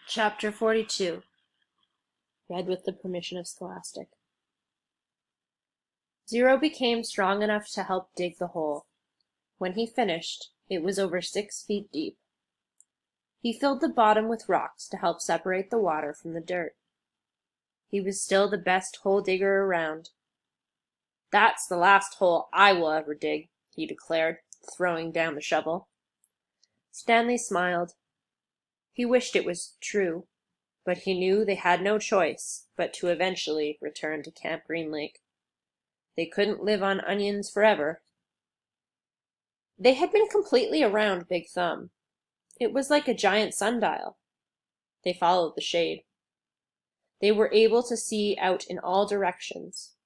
Chapter 42. Read with the permission of Scholastic. Zero became strong enough to help dig the hole. When he finished, it was over 6 feet deep. He filled the bottom with rocks to help separate the water from the dirt. He was still the best hole digger around. "That's the last hole I will ever dig," he declared, throwing down the shovel. Stanley smiled. He wished it was true, but he knew they had no choice but to eventually return to Camp Green Lake. They couldn't live on onions forever. They had been completely around Big Thumb. It was like a giant sundial. They followed the shade. They were able to see out in all directions.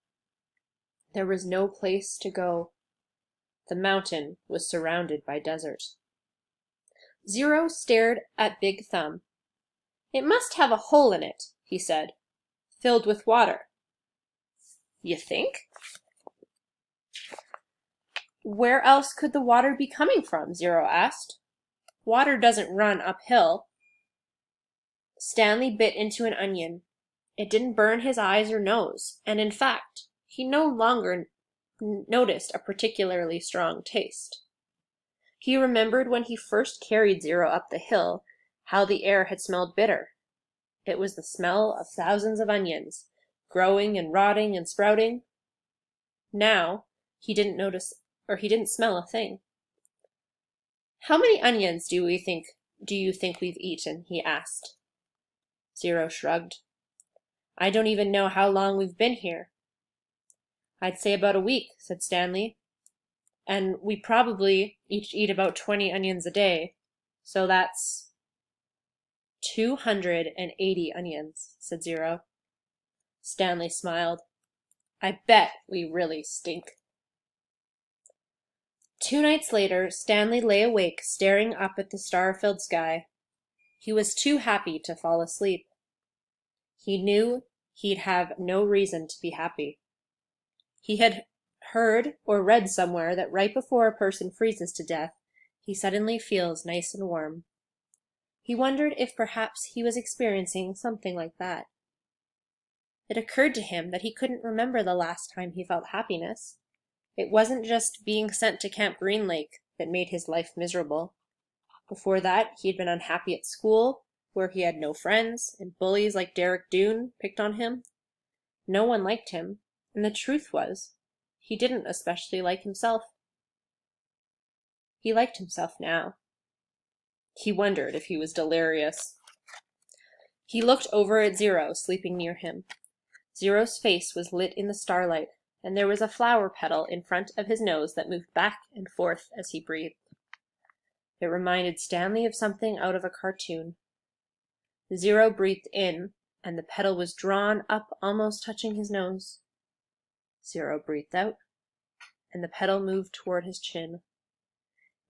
There was no place to go. The mountain was surrounded by desert. Zero stared at Big Thumb. "It must have a hole in it," he said, "filled with water." "You think?" "Where else could the water be coming from?" Zero asked. "Water doesn't run uphill." Stanley bit into an onion. It didn't burn his eyes or nose, and in fact, he no longer noticed a particularly strong taste. He remembered when he first carried Zero up the hill, how the air had smelled bitter. It was the smell of thousands of onions, growing and rotting and sprouting. Now, he didn't smell a thing. "How many onions do you think we've eaten?" he asked. Zero shrugged. "I don't even know how long we've been here." "I'd say about a week," said Stanley. "And we probably each eat about 20 onions a day, so that's 280 onions," said Zero. Stanley smiled. "I bet we really stink." 2 nights later, Stanley lay awake staring up at the star-filled sky. He was too happy to fall asleep. He knew he'd have no reason to be happy. He had heard or read somewhere that right before a person freezes to death, he suddenly feels nice and warm. He wondered if perhaps he was experiencing something like that. It occurred to him that he couldn't remember the last time he felt happiness. It wasn't just being sent to Camp Green Lake that made his life miserable. Before that, he had been unhappy at school, where he had no friends, and bullies like Derek Doone picked on him. No one liked him, and the truth was, he didn't especially like himself. He liked himself now. He wondered if he was delirious. He looked over at Zero, sleeping near him. Zero's face was lit in the starlight, and there was a flower petal in front of his nose that moved back and forth as he breathed. It reminded Stanley of something out of a cartoon. Zero breathed in, and the petal was drawn up almost touching his nose. Zero breathed out, and the petal moved toward his chin.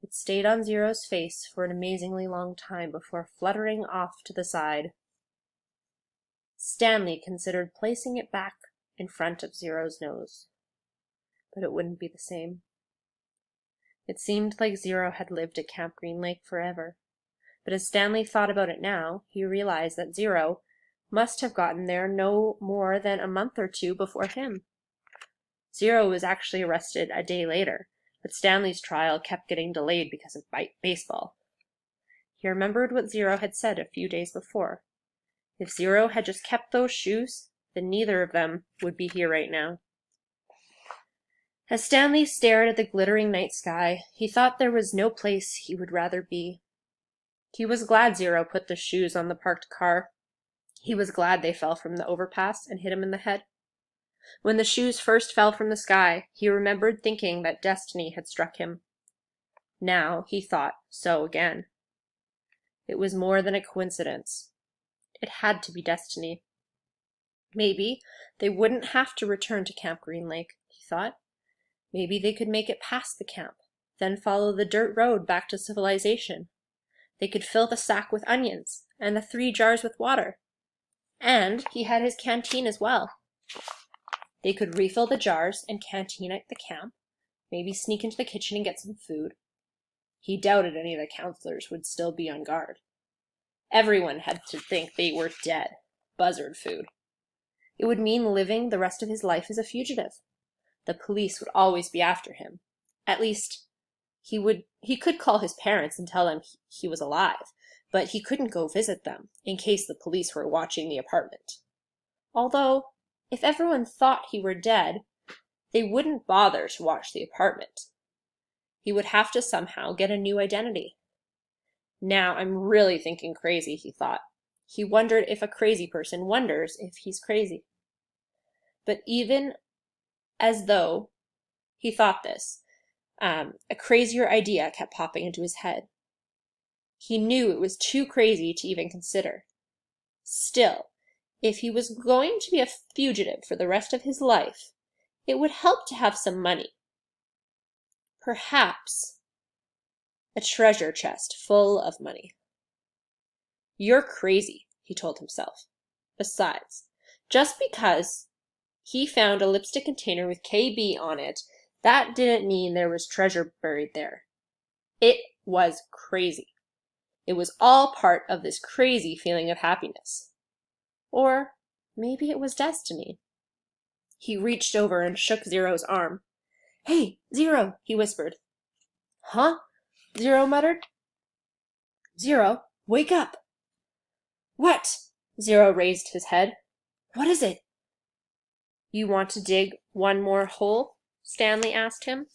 It stayed on Zero's face for an amazingly long time before fluttering off to the side. Stanley considered placing it back in front of Zero's nose, but it wouldn't be the same. It seemed like Zero had lived at Camp Green Lake forever, but as Stanley thought about it now, he realized that Zero must have gotten there no more than a month or 2 before him. Zero was actually arrested a day later, but Stanley's trial kept getting delayed because of baseball. He remembered what Zero had said a few days before. If Zero had just kept those shoes, then neither of them would be here right now. As Stanley stared at the glittering night sky, he thought there was no place he would rather be. He was glad Zero put the shoes on the parked car. He was glad they fell from the overpass and hit him in the head. When the shoes first fell from the sky, he remembered thinking that destiny had struck him. Now he thought so again. It was more than a coincidence. It had to be destiny. Maybe they wouldn't have to return to Camp Green Lake, he thought. Maybe they could make it past the camp, then follow the dirt road back to civilization. They could fill the sack with onions, and the 3 jars with water. And he had his canteen as well. They could refill the jars and canteen at the camp, maybe sneak into the kitchen and get some food. He doubted any of the counselors would still be on guard. Everyone had to think they were dead. Buzzard food. It would mean living the rest of his life as a fugitive. The police would always be after him. At least, he could call his parents and tell them he was alive, but he couldn't go visit them in case the police were watching the apartment. Although, if everyone thought he were dead, they wouldn't bother to watch the apartment. He would have to somehow get a new identity. Now I'm really thinking crazy, he thought. He wondered if a crazy person wonders if he's crazy. But even as though he thought this, a crazier idea kept popping into his head. He knew it was too crazy to even consider. Still, if he was going to be a fugitive for the rest of his life, it would help to have some money. Perhaps a treasure chest full of money. You're crazy, he told himself. Besides, just because he found a lipstick container with KB on it, that didn't mean there was treasure buried there. It was crazy. It was all part of this crazy feeling of happiness. Or maybe it was destiny. He reached over and shook Zero's arm. "Hey, Zero," he whispered. "Huh?" Zero muttered. "Zero, wake up." "What?" Zero raised his head. "What is it?" "You want to dig one more hole?" Stanley asked him.